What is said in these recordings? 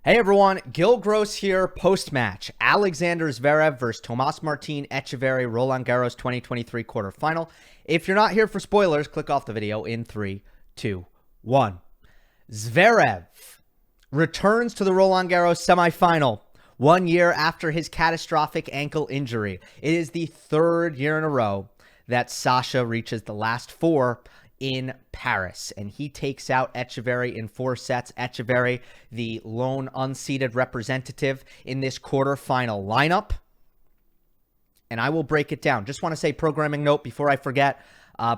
Hey everyone, Gill Gross here, post-match. Alexander Zverev versus Tomas Martin Etcheverry, Roland Garros 2023 quarterfinal. If you're not here for spoilers, click off the video in 3, 2, 1. Zverev returns to the Roland Garros semifinal 1 year after his catastrophic ankle injury. It is the third year in a row that Sasha reaches the last four in Paris, and he takes out Etcheverry in 4 sets. Etcheverry, the lone unseeded representative in this quarterfinal lineup. And I will break it down. Just want to say, programming note before I forget,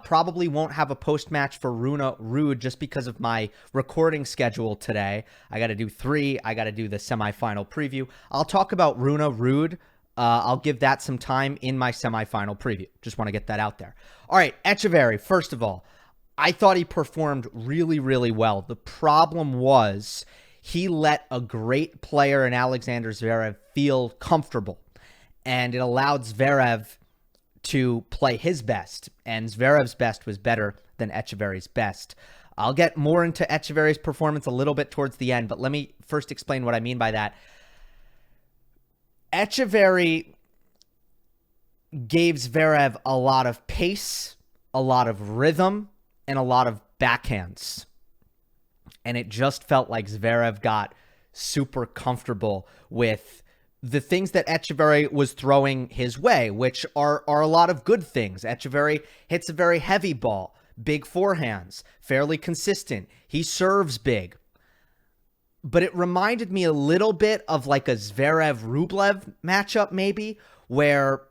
probably won't have a post-match for Rune Ruud just because of my recording schedule today. I got to do 3. I got to do the semifinal preview. I'll talk about Rune Ruud. I'll give that some time in my semifinal preview. Just want to get that out there. All right, Etcheverry, first of all, I thought he performed really, really well. The problem was he let a great player in Alexander Zverev feel comfortable, and it allowed Zverev to play his best, and Zverev's best was better than Etcheverry's best. I'll get more into Etcheverry's performance a little bit towards the end, but let me first explain what I mean by that. Etcheverry gave Zverev a lot of pace, a lot of rhythm, and a lot of backhands. And it just felt like Zverev got super comfortable with the things that Etcheverry was throwing his way, which are a lot of good things. Etcheverry hits a very heavy ball, big forehands, fairly consistent. He serves big. But it reminded me a little bit of like a Zverev-Rublev matchup maybe, where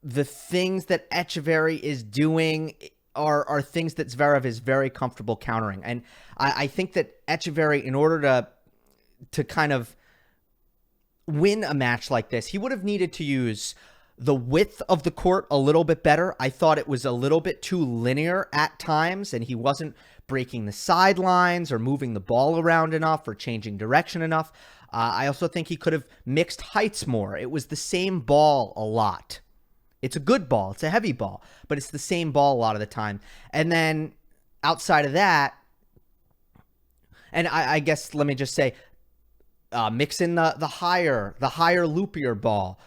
the things that Etcheverry is doing are things that Zverev is very comfortable countering. And I think that Etcheverry, in order to kind of win a match like this, he would have needed to use the width of the court a little bit better. I thought it was a little bit too linear at times, and he wasn't breaking the sidelines or moving the ball around enough or changing direction enough. I also think he could have mixed heights more. It was the same ball a lot. It's a good ball. It's a heavy ball, but it's the same ball a lot of the time. And then outside of that, and I guess let me just say, mix in the higher loopier ball.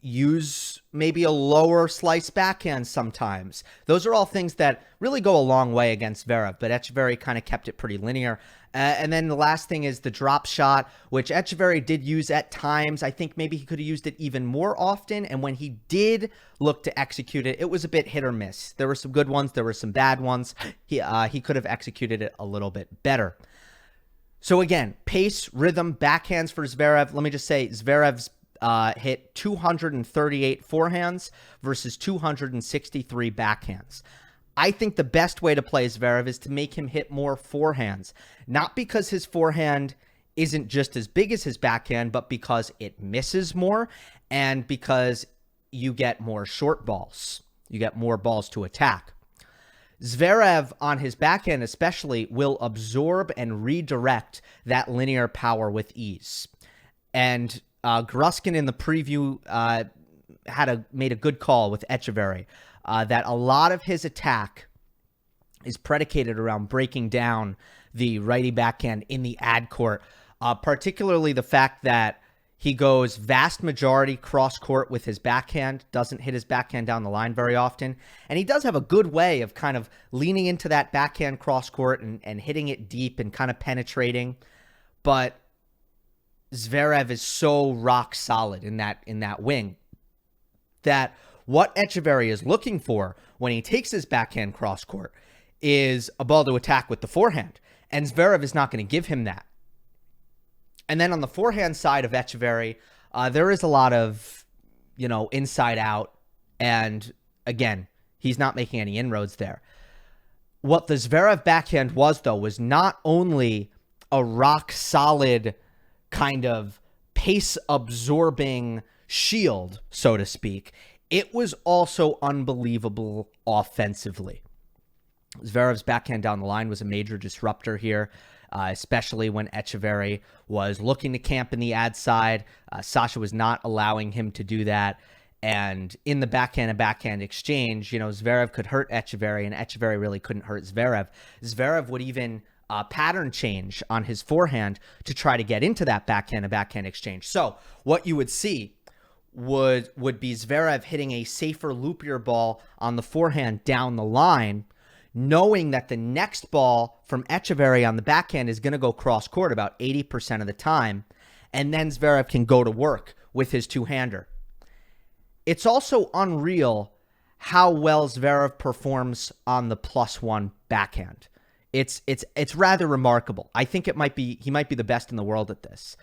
Use maybe a lower slice backhand sometimes. Those are all things that really go a long way against Zverev, but Etcheverry kind of kept it pretty linear. And then the last thing is the drop shot, which Etcheverry did use at times. I think maybe he could have used it even more often, and when he did look to execute it, it was a bit hit or miss. There were some good ones, there were some bad ones. He could have executed it a little bit better. So again, pace, rhythm, backhands for Zverev. Let me just say, Zverev's hit 238 forehands versus 263 backhands. I think the best way to play Zverev is to make him hit more forehands. Not because his forehand isn't just as big as his backhand, but because it misses more and because you get more short balls. You get more balls to attack. Zverev, on his backhand especially, will absorb and redirect that linear power with ease. And Gruskin in the preview made a good call with Etcheverry that a lot of his attack is predicated around breaking down the righty backhand in the ad court, particularly the fact that he goes vast majority cross court with his backhand, doesn't hit his backhand down the line very often. And he does have a good way of kind of leaning into that backhand cross court and hitting it deep and kind of penetrating. But Zverev is so rock solid in that wing that what Etcheverry is looking for when he takes his backhand cross court is a ball to attack with the forehand. And Zverev is not going to give him that. And then on the forehand side of Etcheverry, there is a lot of, inside out. And again, he's not making any inroads there. What the Zverev backhand was, though, was not only a rock solid kind of pace absorbing shield, so to speak, it was also unbelievable offensively. Zverev's backhand down the line was a major disruptor here, especially when Etcheverry was looking to camp in the ad side. Sasha was not allowing him to do that. And in the backhand and backhand exchange, Zverev could hurt Etcheverry, and Etcheverry really couldn't hurt Zverev. Zverev would even pattern change on his forehand to try to get into that backhand exchange. So what you would see would be Zverev hitting a safer, loopier ball on the forehand down the line, knowing that the next ball from Etcheverry on the backhand is going to go cross court about 80% of the time, and then Zverev can go to work with his two-hander. It's also unreal how well Zverev performs on the +1 backhand. It's rather remarkable. I think he might be the best in the world at this.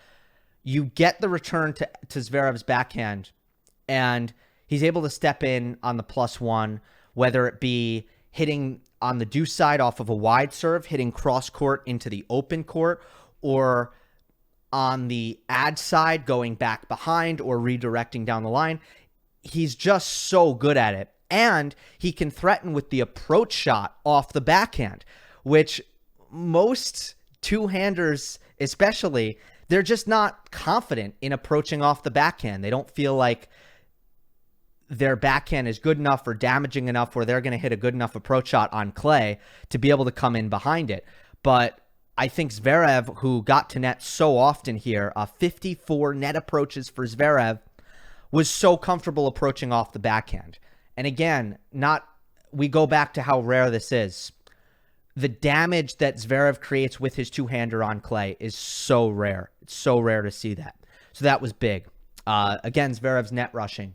You get the return to Zverev's backhand, and he's able to step in on the +1, whether it be hitting on the deuce side off of a wide serve, hitting cross court into the open court, or on the ad side going back behind or redirecting down the line. He's just so good at it. And he can threaten with the approach shot off the backhand, which most two-handers especially, they're just not confident in approaching off the backhand. They don't feel like their backhand is good enough or damaging enough where they're going to hit a good enough approach shot on clay to be able to come in behind it. But I think Zverev, who got to net so often here, 54 net approaches for Zverev, was so comfortable approaching off the backhand. And again, we go back to how rare this is. The damage that Zverev creates with his two-hander on clay is so rare. It's so rare to see that. So that was big. Again, Zverev's net rushing,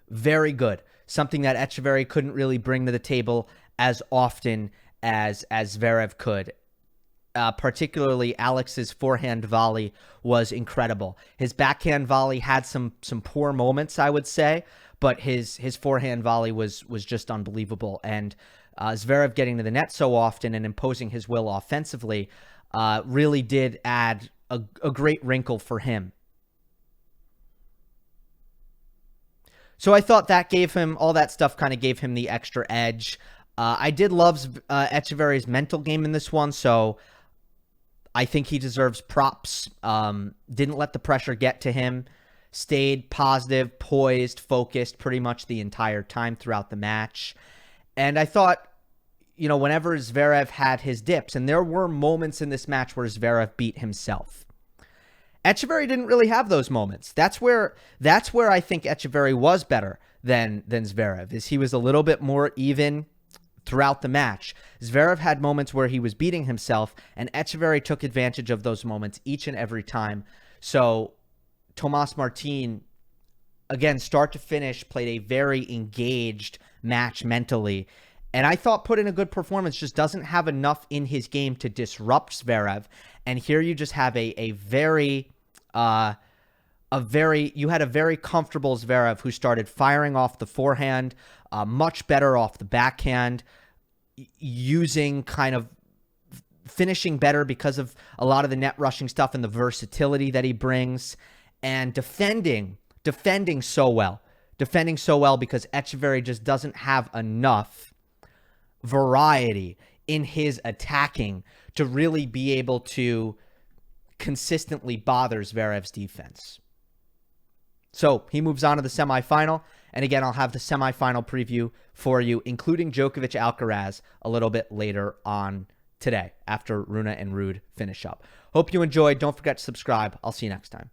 very good. Something that Etcheverry couldn't really bring to the table as often as Zverev could. Particularly Alex's forehand volley was incredible. His backhand volley had some poor moments, I would say, but his forehand volley was just unbelievable. And Zverev getting to the net so often and imposing his will offensively really did add a great wrinkle for him. So I thought that gave him, all that stuff kind of gave him the extra edge. I did love Etcheverry's mental game in this one, so I think he deserves props. Didn't let the pressure get to him. Stayed positive, poised, focused pretty much the entire time throughout the match. And I thought, whenever Zverev had his dips, and there were moments in this match where Zverev beat himself, Etcheverry didn't really have those moments. That's where I think Etcheverry was better than Zverev, is he was a little bit more even throughout the match. Zverev had moments where he was beating himself, and Etcheverry took advantage of those moments each and every time. So Tomas Martin, again, start to finish, played a very engaged match mentally. And I thought put in a good performance, just doesn't have enough in his game to disrupt Zverev. And here you just have a very comfortable Zverev who started firing off the forehand, much better off the backhand, using kind of finishing better because of a lot of the net rushing stuff and the versatility that he brings, and defending so well because Etcheverry just doesn't have enough variety in his attacking to really be able to consistently bother Zverev's defense. So he moves on to the semifinal. And again, I'll have the semifinal preview for you, including Djokovic-Alcaraz, a little bit later on today after Rune and Ruud finish up. Hope you enjoyed. Don't forget to subscribe. I'll see you next time.